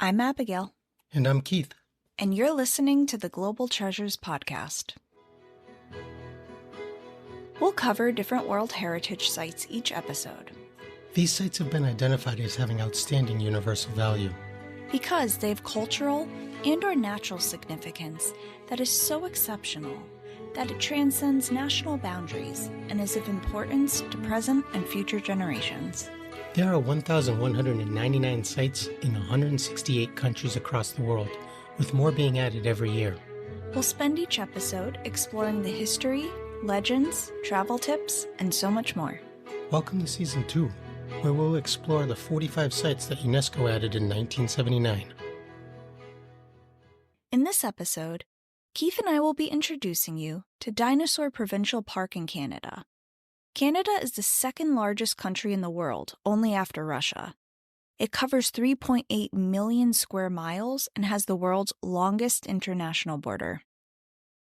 I'm Abigail. And I'm Keith. And you're listening to the Global Treasures Podcast. We'll cover different World Heritage Sites each episode. These sites have been identified as having outstanding universal value. Because they have cultural and/or natural significance that is so exceptional that it transcends national boundaries and is of importance to present and future generations. There are 1,199 sites in 168 countries across the world, with more being added every year. We'll spend each episode exploring the history, legends, travel tips, and so much more. Welcome to Season 2, where we'll explore the 45 sites that UNESCO added in 1979. In this episode, Keith and I will be introducing you to Dinosaur Provincial Park in Canada. Canada is the second largest country in the world, only after Russia. It covers 3.8 million square miles and has the world's longest international border.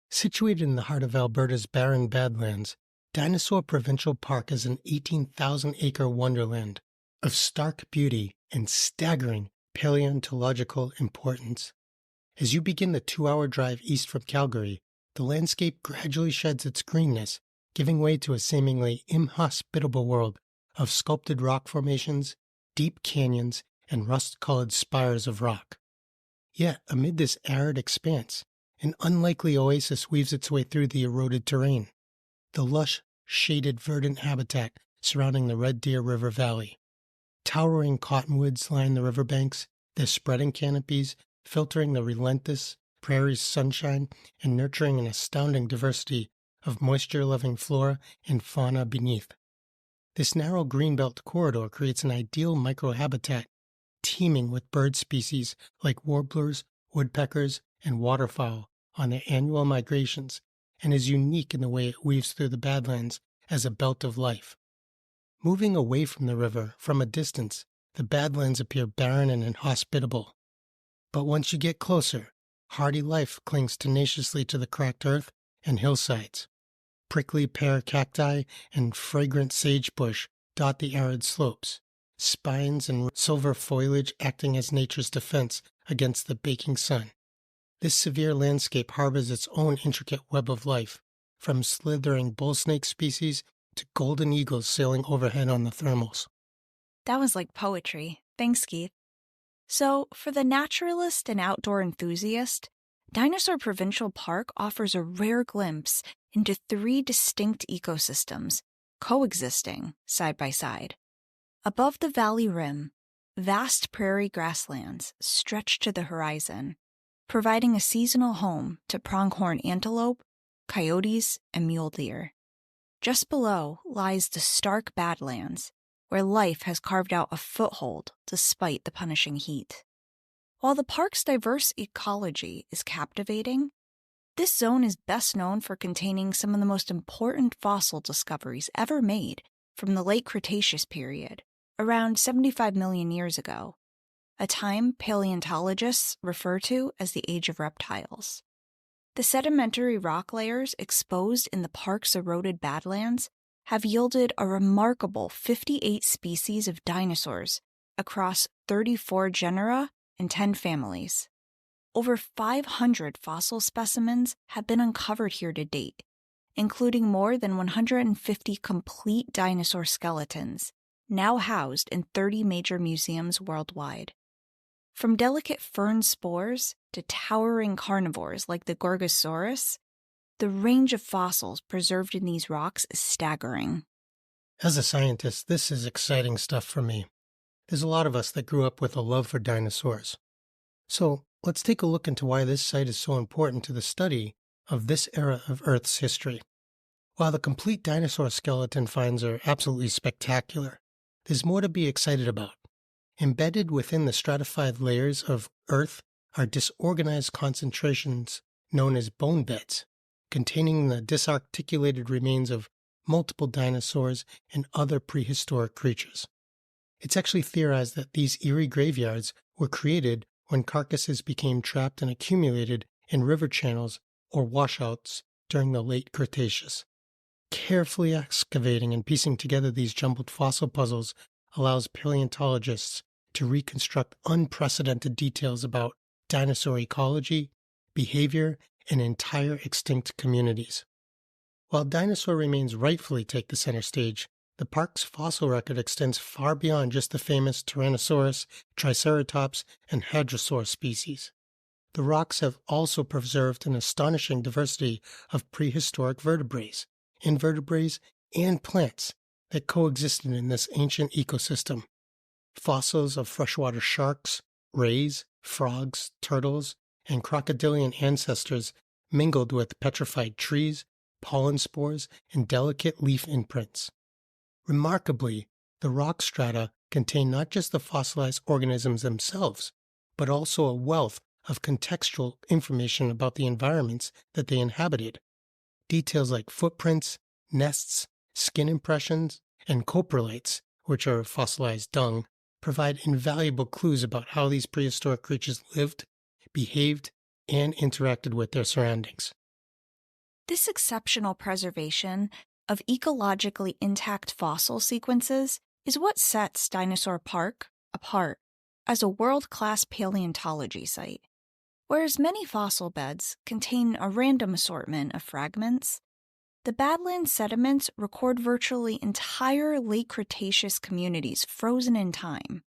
Situated in the heart of Alberta's barren Badlands, Dinosaur Provincial Park is an 18,000-acre wonderland of stark beauty and staggering paleontological importance. As you begin the 2-hour drive east from Calgary, the landscape gradually sheds its greenness, giving way to a seemingly inhospitable world of sculpted rock formations, deep canyons, and rust-colored spires of rock. Yet, amid this arid expanse, an unlikely oasis weaves its way through the eroded terrain, the lush, shaded, verdant habitat surrounding the Red Deer River Valley. Towering cottonwoods line the riverbanks, their spreading canopies filtering the relentless prairie's sunshine and nurturing an astounding diversity of moisture-loving flora and fauna beneath. This narrow greenbelt corridor creates an ideal microhabitat teeming with bird species like warblers, woodpeckers, and waterfowl on their annual migrations, and is unique in the way it weaves through the Badlands as a belt of life. Moving away from the river, from a distance, the Badlands appear barren and inhospitable. But once you get closer, hardy life clings tenaciously to the cracked earth and hillsides. Prickly pear cacti and fragrant sagebush dot the arid slopes, spines and silver foliage acting as nature's defense against the baking sun. This severe landscape harbors its own intricate web of life, from slithering bull snake species to golden eagles sailing overhead on the thermals. That was like poetry. Thanks, Keith. So, for the naturalist and outdoor enthusiast, Dinosaur Provincial Park offers a rare glimpse into 3 distinct ecosystems, coexisting side by side. Above the valley rim, vast prairie grasslands stretch to the horizon, providing a seasonal home to pronghorn antelope, coyotes, and mule deer. Just below lies the stark Badlands, where life has carved out a foothold despite the punishing heat. While the park's diverse ecology is captivating, this zone is best known for containing some of the most important fossil discoveries ever made from the late Cretaceous period, around 75 million years ago, a time paleontologists refer to as the Age of Reptiles. The sedimentary rock layers exposed in the park's eroded Badlands have yielded a remarkable 58 species of dinosaurs across 34 genera and 10 families. Over 500 fossil specimens have been uncovered here to date, including more than 150 complete dinosaur skeletons, now housed in 30 major museums worldwide. From delicate fern spores to towering carnivores like the Gorgosaurus, the range of fossils preserved in these rocks is staggering. As a scientist, this is exciting stuff for me. There's a lot of us that grew up with a love for dinosaurs. So let's take a look into why this site is so important to the study of this era of Earth's history. While the complete dinosaur skeleton finds are absolutely spectacular, there's more to be excited about. Embedded within the stratified layers of Earth are disorganized concentrations known as bone beds, containing the disarticulated remains of multiple dinosaurs and other prehistoric creatures. It's actually theorized that these eerie graveyards were created when carcasses became trapped and accumulated in river channels or washouts during the late Cretaceous. Carefully excavating and piecing together these jumbled fossil puzzles allows paleontologists to reconstruct unprecedented details about dinosaur ecology, behavior, and entire extinct communities. While dinosaur remains rightfully take the center stage, the park's fossil record extends far beyond just the famous Tyrannosaurus, Triceratops, and Hadrosaur species. The rocks have also preserved an astonishing diversity of prehistoric vertebrates, invertebrates, and plants that coexisted in this ancient ecosystem. Fossils of freshwater sharks, rays, frogs, turtles, and crocodilian ancestors mingled with petrified trees, pollen spores, and delicate leaf imprints. Remarkably, the rock strata contain not just the fossilized organisms themselves, but also a wealth of contextual information about the environments that they inhabited. Details like footprints, nests, skin impressions, and coprolites, which are fossilized dung, provide invaluable clues about how these prehistoric creatures lived, behaved, and interacted with their surroundings. This exceptional preservation of ecologically intact fossil sequences is what sets Dinosaur Park apart as a world-class paleontology site. Whereas many fossil beds contain a random assortment of fragments, the Badlands sediments record virtually entire late Cretaceous communities frozen in time,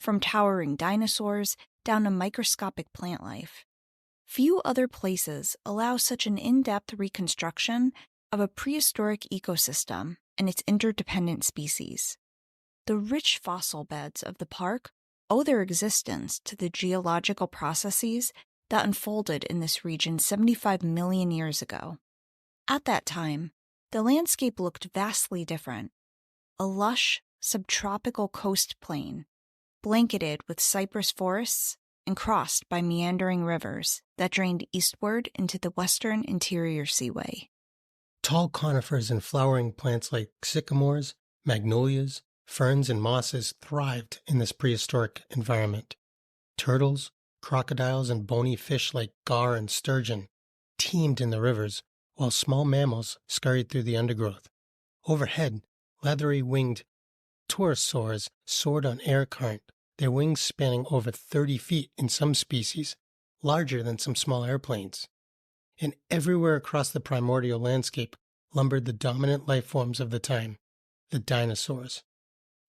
from towering dinosaurs down to microscopic plant life. Few other places allow such an in-depth reconstruction of a prehistoric ecosystem and its interdependent species. The rich fossil beds of the park owe their existence to the geological processes that unfolded in this region 75 million years ago. At that time, the landscape looked vastly different. A lush, subtropical coast plain, blanketed with cypress forests and crossed by meandering rivers that drained eastward into the western interior seaway. Tall conifers and flowering plants like sycamores, magnolias, ferns, and mosses thrived in this prehistoric environment. Turtles, crocodiles, and bony fish like gar and sturgeon teemed in the rivers, while small mammals scurried through the undergrowth. Overhead, leathery-winged pterosaurs soared on air current, their wings spanning over 30 feet in some species, larger than some small airplanes. And everywhere across the primordial landscape lumbered the dominant life forms of the time, the dinosaurs.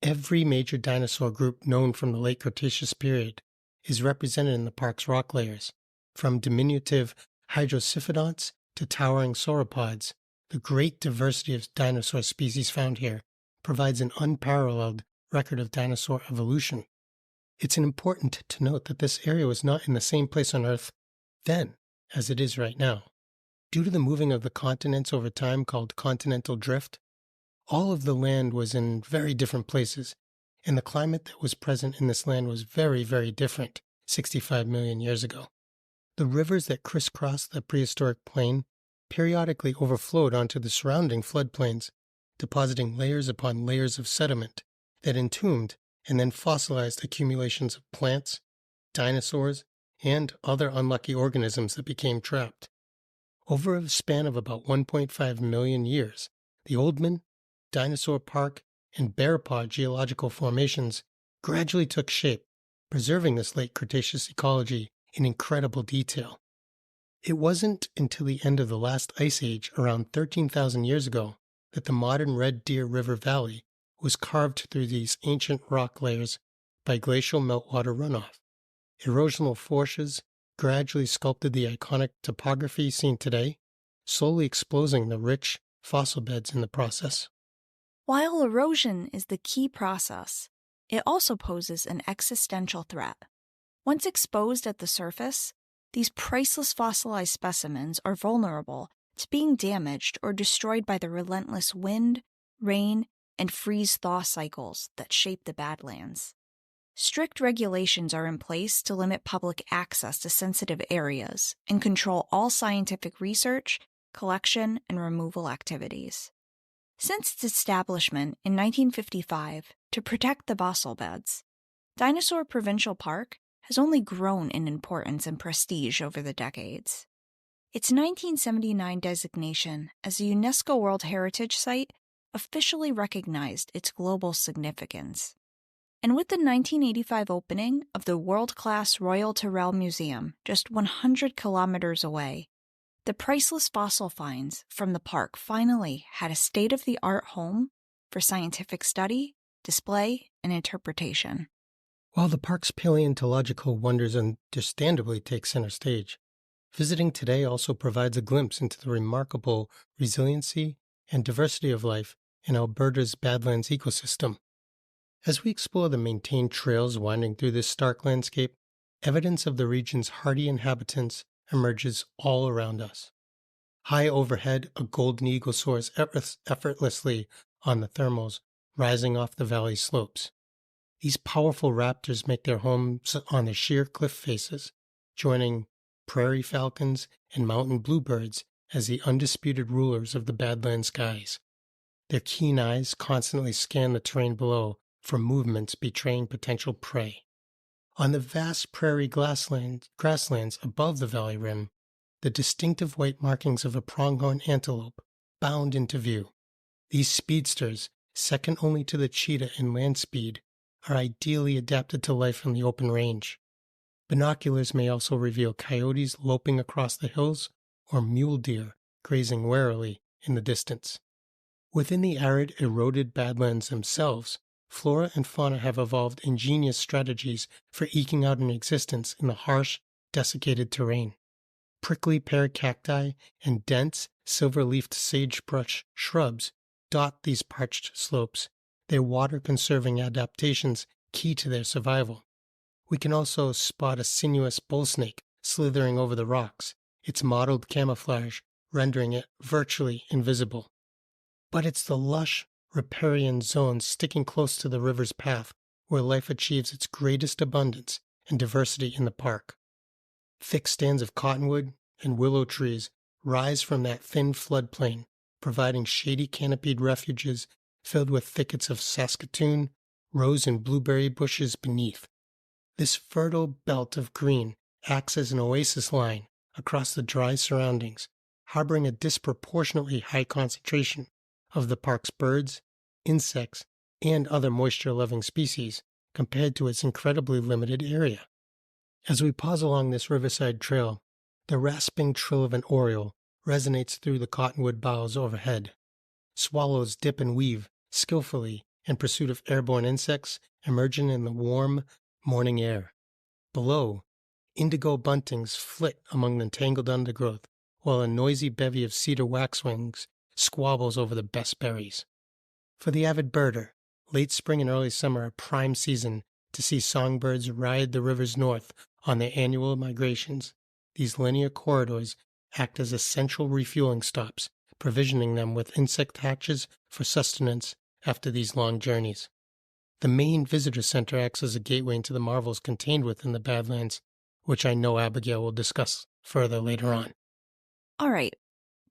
Every major dinosaur group known from the late Cretaceous period is represented in the park's rock layers. From diminutive hydrocephalodonts to towering sauropods, the great diversity of dinosaur species found here provides an unparalleled record of dinosaur evolution. It's important to note that this area was not in the same place on Earth then as it is right now. Due to the moving of the continents over time called continental drift, all of the land was in very different places, and the climate that was present in this land was very, very different 65 million years ago. The rivers that crisscrossed the prehistoric plain periodically overflowed onto the surrounding floodplains, depositing layers upon layers of sediment that entombed and then fossilized accumulations of plants, dinosaurs, and other unlucky organisms that became trapped. Over a span of about 1.5 million years, the Oldman, Dinosaur Park, and Bearpaw geological formations gradually took shape, preserving this late Cretaceous ecology in incredible detail. It wasn't until the end of the last ice age, around 13,000 years ago, that the modern Red Deer River Valley was carved through these ancient rock layers by glacial meltwater runoff. Erosional forces gradually sculpted the iconic topography seen today, slowly exposing the rich fossil beds in the process. While erosion is the key process, it also poses an existential threat. Once exposed at the surface, these priceless fossilized specimens are vulnerable to being damaged or destroyed by the relentless wind, rain, and freeze-thaw cycles that shape the Badlands. Strict regulations are in place to limit public access to sensitive areas and control all scientific research, collection, and removal activities. Since its establishment in 1955 to protect the fossil beds, Dinosaur Provincial Park has only grown in importance and prestige over the decades. Its 1979 designation as a UNESCO World Heritage Site officially recognized its global significance. And with the 1985 opening of the world-class Royal Tyrrell Museum just 100 kilometers away, the priceless fossil finds from the park finally had a state-of-the-art home for scientific study, display, and interpretation. While the park's paleontological wonders understandably take center stage, visiting today also provides a glimpse into the remarkable resiliency and diversity of life in Alberta's Badlands ecosystem. As we explore the maintained trails winding through this stark landscape, evidence of the region's hardy inhabitants emerges all around us. High overhead, a golden eagle soars effortlessly on the thermals, rising off the valley slopes. These powerful raptors make their homes on the sheer cliff faces, joining prairie falcons and mountain bluebirds as the undisputed rulers of the Badlands skies. Their keen eyes constantly scan the terrain below for movements betraying potential prey. On the vast prairie grasslands above the valley rim, the distinctive white markings of a pronghorn antelope bound into view. These speedsters, second only to the cheetah in land speed, are ideally adapted to life in the open range. Binoculars may also reveal coyotes loping across the hills or mule deer grazing warily in the distance. Within the arid, eroded badlands themselves, flora and fauna have evolved ingenious strategies for eking out an existence in the harsh, desiccated terrain. Prickly pear cacti and dense, silver-leafed sagebrush shrubs dot these parched slopes, their water-conserving adaptations key to their survival. We can also spot a sinuous bull snake slithering over the rocks, its mottled camouflage rendering it virtually invisible. But it's the lush, riparian zones sticking close to the river's path where life achieves its greatest abundance and diversity in the park. Thick stands of cottonwood and willow trees rise from that thin floodplain, providing shady canopied refuges filled with thickets of saskatoon, rose and blueberry bushes beneath. This fertile belt of green acts as an oasis line across the dry surroundings, harboring a disproportionately high concentration of the park's birds, insects, and other moisture-loving species compared to its incredibly limited area. As we pause along this riverside trail, the rasping trill of an oriole resonates through the cottonwood boughs overhead. Swallows dip and weave skillfully in pursuit of airborne insects emerging in the warm morning air. Below, indigo buntings flit among the tangled undergrowth, while a noisy bevy of cedar waxwings squabbles over the best berries. For the avid birder, late spring and early summer are prime season to see songbirds ride the rivers north on their annual migrations. These linear corridors act as essential refueling stops, provisioning them with insect hatches for sustenance after these long journeys. The main visitor center acts as a gateway into the marvels contained within the Badlands, which I know Abigail will discuss further later on. All right,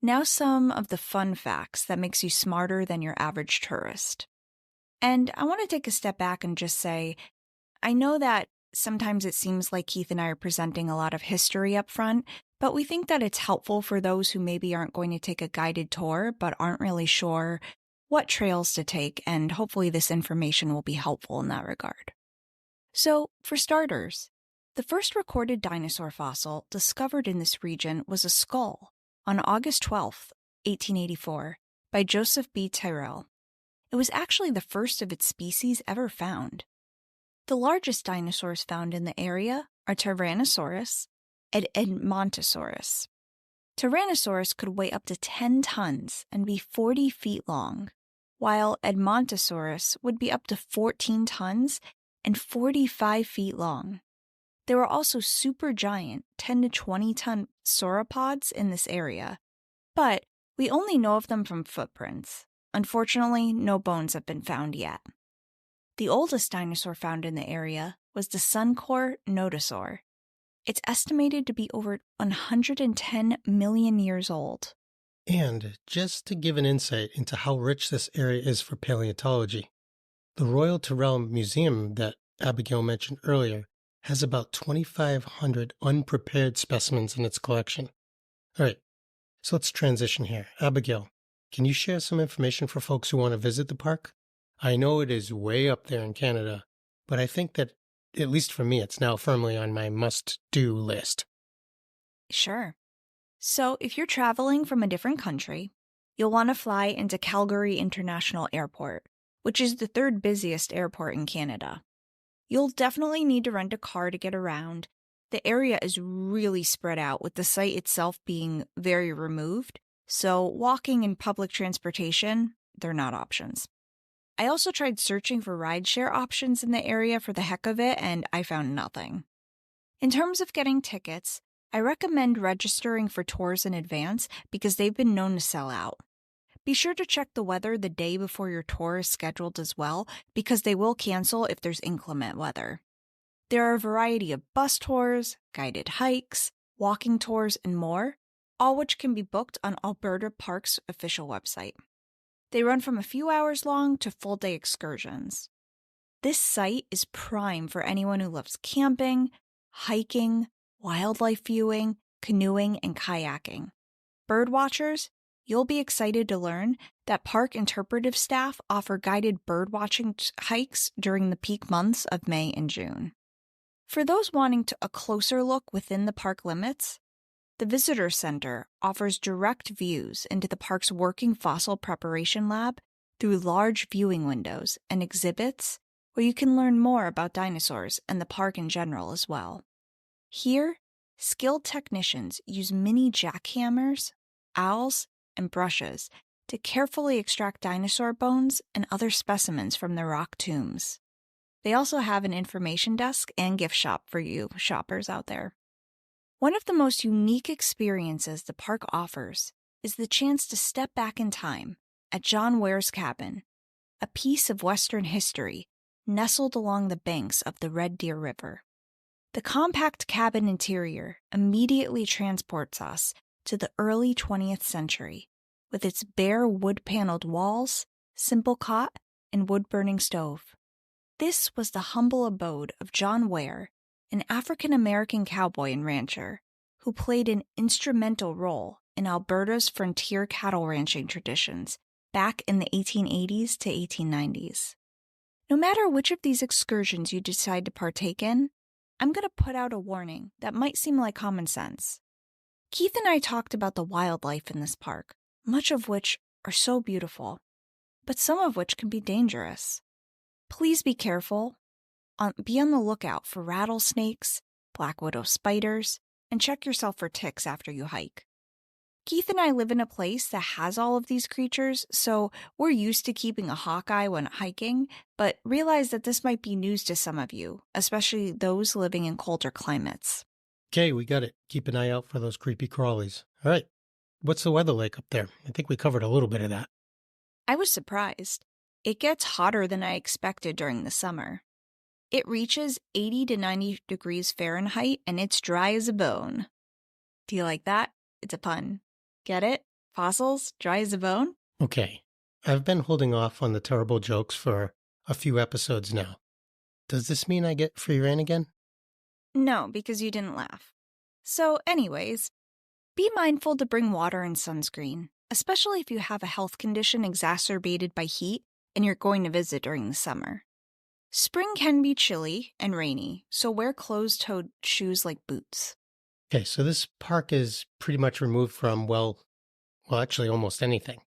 now some of the fun facts that makes you smarter than your average tourist. And I want to take a step back and just say, I know that sometimes it seems like Keith and I are presenting a lot of history up front, but we think that it's helpful for those who maybe aren't going to take a guided tour but aren't really sure what trails to take, and hopefully this information will be helpful in that regard. So, for starters, the first recorded dinosaur fossil discovered in this region was a skull on August 12, 1884, by Joseph B. Tyrrell. It was actually the first of its species ever found. The largest dinosaurs found in the area are Tyrannosaurus and Edmontosaurus. Tyrannosaurus could weigh up to 10 tons and be 40 feet long, while Edmontosaurus would be up to 14 tons and 45 feet long. There were also supergiant 10 to 20 ton sauropods in this area, but we only know of them from footprints. Unfortunately, no bones have been found yet. The oldest dinosaur found in the area was the Suncor nodosaur. It's estimated to be over 110 million years old. And just to give an insight into how rich this area is for paleontology, the Royal Tyrrell Museum that Abigail mentioned earlier has about 2,500 unprepared specimens in its collection. All right, so let's transition here. Abigail, can you share some information for folks who want to visit the park? I know it is way up there in Canada, but I think that, at least for me, it's now firmly on my must-do list. Sure. So, if you're traveling from a different country, you'll want to fly into Calgary International Airport, which is the third busiest airport in Canada. You'll definitely need to rent a car to get around. The area is really spread out, with the site itself being very removed, so walking and public transportation, they're not options. I also tried searching for rideshare options in the area for the heck of it, and I found nothing. In terms of getting tickets, I recommend registering for tours in advance because they've been known to sell out. Be sure to check the weather the day before your tour is scheduled as well, because they will cancel if there's inclement weather. There are a variety of bus tours, guided hikes, walking tours, and more, all which can be booked on Alberta Park's official website. They run from a few hours long to full-day excursions. This site is prime for anyone who loves camping, hiking, wildlife viewing, canoeing, and kayaking. Birdwatchers, you'll be excited to learn that park interpretive staff offer guided birdwatching hikes during the peak months of May and June. For those wanting a closer look within the park limits, the Visitor Center offers direct views into the park's working fossil preparation lab through large viewing windows and exhibits where you can learn more about dinosaurs and the park in general as well. Here, skilled technicians use mini jackhammers, owls, and brushes to carefully extract dinosaur bones and other specimens from the rock tombs. They also have an information desk and gift shop for you shoppers out there. One of the most unique experiences the park offers is the chance to step back in time at John Ware's cabin, a piece of Western history nestled along the banks of the Red Deer River. The compact cabin interior immediately transports us to the early 20th century, with its bare wood-paneled walls, simple cot, and wood-burning stove. This was the humble abode of John Ware, an African-American cowboy and rancher who played an instrumental role in Alberta's frontier cattle ranching traditions back in the 1880s to 1890s. No matter which of these excursions you decide to partake in, I'm going to put out a warning that might seem like common sense. Keith and I talked about the wildlife in this park, much of which are so beautiful, but some of which can be dangerous. Please be careful. Be on the lookout for rattlesnakes, black widow spiders, and check yourself for ticks after you hike. Keith and I live in a place that has all of these creatures, so we're used to keeping a hawk eye when hiking, but realize that this might be news to some of you, especially those living in colder climates. Okay, we got it. Keep an eye out for those creepy crawlies. All right. What's the weather like up there? I think we covered a little bit of that. I was surprised. It gets hotter than I expected during the summer. It reaches 80 to 90 degrees Fahrenheit, and it's dry as a bone. Do you like that? It's a pun. Get it? Fossils, dry as a bone? Okay. I've been holding off on the terrible jokes for a few episodes now. Does this mean I get free rein again? No, because you didn't laugh. So anyways, be mindful to bring water and sunscreen, especially if you have a health condition exacerbated by heat and you're going to visit during the summer. Spring can be chilly and rainy, so wear closed-toed shoes like boots. Okay, so this park is pretty much removed from, well, actually almost anything.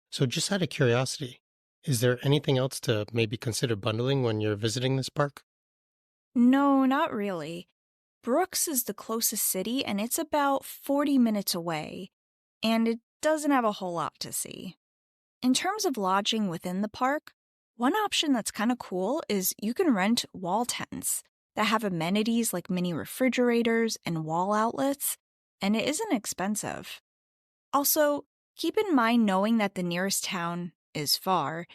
So just out of curiosity, is there anything else to maybe consider bundling when you're visiting this park? No, not really. Brooks is the closest city, and it's about 40 minutes away, and it doesn't have a whole lot to see. In terms of lodging within the park, one option that's kind of cool is you can rent wall tents that have amenities like mini refrigerators and wall outlets, and it isn't expensive. Also, keep in mind knowing that the nearest town is far,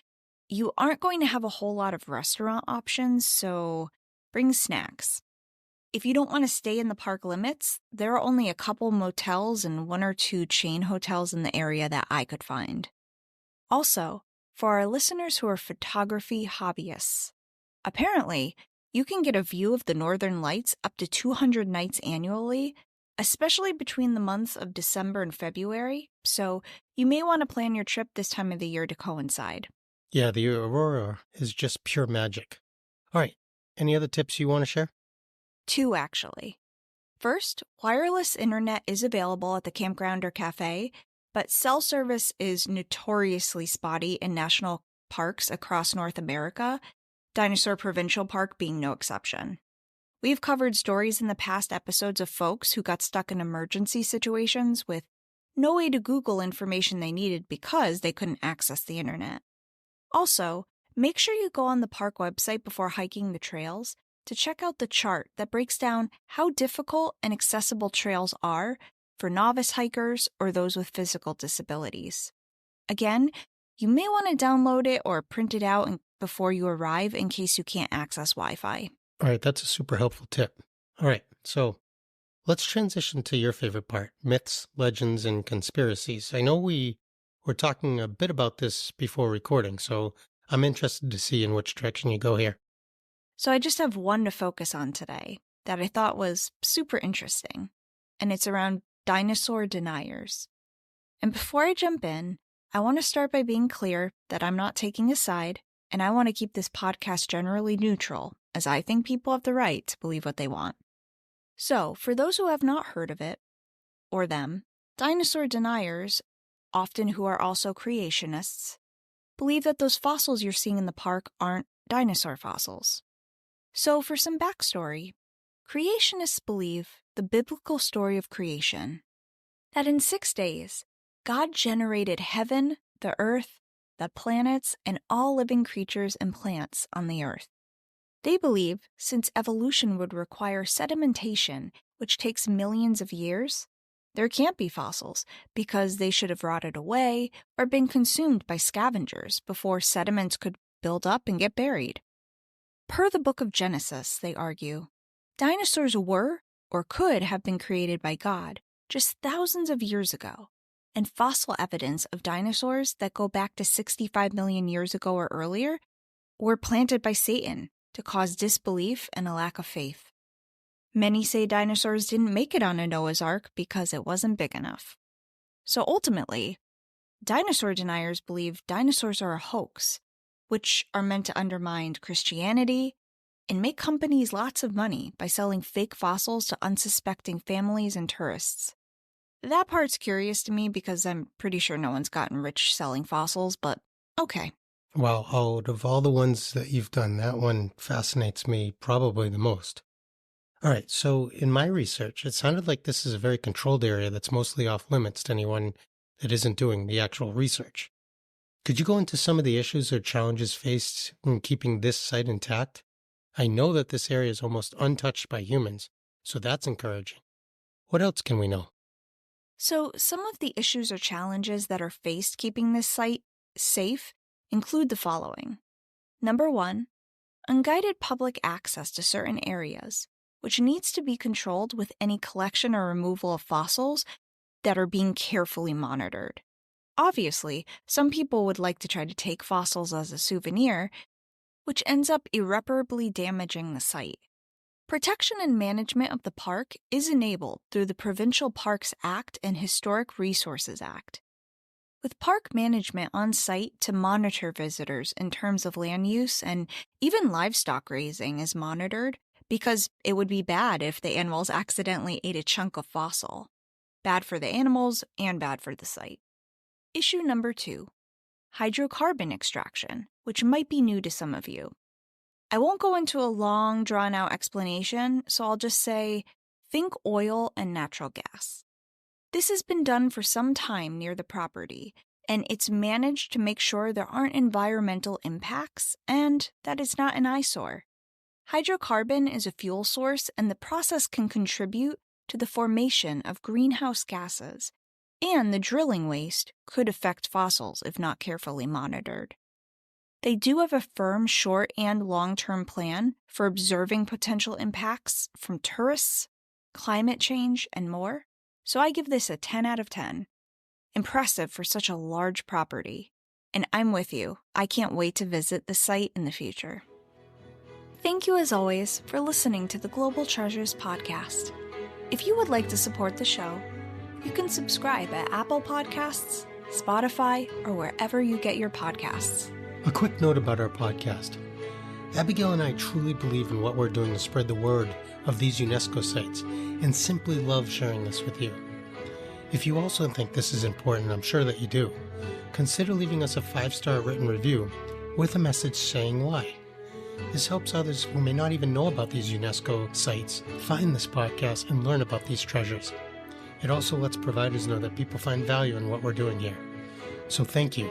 you aren't going to have a whole lot of restaurant options, so bring snacks. If you don't want to stay in the park limits, there are only a couple motels and 1 or 2 chain hotels in the area that I could find. Also, for our listeners who are photography hobbyists, apparently, you can get a view of the northern lights up to 200 nights annually, especially between the months of December and February, so you may want to plan your trip this time of the year to coincide. Yeah, the aurora is just pure magic. All right, Any other tips you want to share? 2, actually. First, wireless internet is available at the campground or cafe, but cell service is notoriously spotty in national parks across North America, Dinosaur Provincial Park being no exception. We've covered stories in the past episodes of folks who got stuck in emergency situations with no way to Google information they needed because they couldn't access the internet. Also, make sure you go on the park website before hiking the trails to check out the chart that breaks down how difficult and accessible trails are for novice hikers or those with physical disabilities. Again, you may want to download it or print it out before you arrive in case you can't access Wi-Fi. All right, that's a super helpful tip. All right, so let's transition to your favorite part, myths, legends, and conspiracies. I know we were talking a bit about this before recording, so I'm interested to see in which direction you go here. So I just have one to focus on today that I thought was super interesting, and it's around dinosaur deniers. And before I jump in, I want to start by being clear that I'm not taking a side, and I want to keep this podcast generally neutral, as I think people have the right to believe what they want. So, for those who have not heard of it, or them, dinosaur deniers, often who are also creationists, believe that those fossils you're seeing in the park aren't dinosaur fossils. So, for some backstory, creationists believe the biblical story of creation, that in 6 days, God generated heaven, the earth, the planets, and all living creatures and plants on the earth. They believe since evolution would require sedimentation, which takes millions of years, there can't be fossils because they should have rotted away or been consumed by scavengers before sediments could build up and get buried. Per the book of Genesis, they argue, dinosaurs were or could have been created by God just thousands of years ago, and fossil evidence of dinosaurs that go back to 65 million years ago or earlier were planted by Satan to cause disbelief and a lack of faith. Many say dinosaurs didn't make it on a Noah's Ark because it wasn't big enough. So ultimately, dinosaur deniers believe dinosaurs are a hoax, which are meant to undermine Christianity and make companies lots of money by selling fake fossils to unsuspecting families and tourists. That part's curious to me because I'm pretty sure no one's gotten rich selling fossils, but okay. Well, out of all the ones that you've done, that one fascinates me probably the most. All right, so in my research, it sounded like this is a very controlled area that's mostly off limits to anyone that isn't doing the actual research. Could you go into some of the issues or challenges faced in keeping this site intact? I know that this area is almost untouched by humans, so that's encouraging. What else can we know? So some of the issues or challenges that are faced keeping this site safe include the following. Number 1, unguided public access to certain areas, which needs to be controlled with any collection or removal of fossils that are being carefully monitored. Obviously, some people would like to try to take fossils as a souvenir, which ends up irreparably damaging the site. Protection and management of the park is enabled through the Provincial Parks Act and Historic Resources Act. With park management on site to monitor visitors in terms of land use, and even livestock grazing is monitored because it would be bad if the animals accidentally ate a chunk of fossil. Bad for the animals and bad for the site. Issue number 2, hydrocarbon extraction, which might be new to some of you. I won't go into a long, drawn-out explanation, so I'll just say, think oil and natural gas. This has been done for some time near the property, and it's managed to make sure there aren't environmental impacts and that it's not an eyesore. Hydrocarbon is a fuel source, and the process can contribute to the formation of greenhouse gases, and the drilling waste could affect fossils if not carefully monitored. They do have a firm short and long-term plan for observing potential impacts from tourists, climate change, and more, so I give this a 10 out of 10. Impressive for such a large property. And I'm with you. I can't wait to visit the site in the future. Thank you as always for listening to the Global Treasures podcast. If you would like to support the show, you can subscribe at Apple Podcasts, Spotify, or wherever you get your podcasts. A quick note about our podcast. Abigail and I truly believe in what we're doing to spread the word of these UNESCO sites and simply love sharing this with you. If you also think this is important, I'm sure that you do, consider leaving us a 5-star written review with a message saying why. This helps others who may not even know about these UNESCO sites find this podcast and learn about these treasures. It also lets providers know that people find value in what we're doing here. So thank you.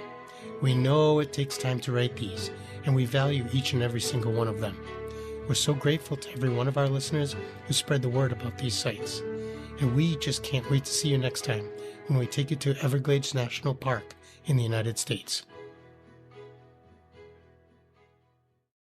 We know it takes time to write these, and we value each and every single one of them. We're so grateful to every one of our listeners who spread the word about these sites. And we just can't wait to see you next time when we take you to Everglades National Park in the United States.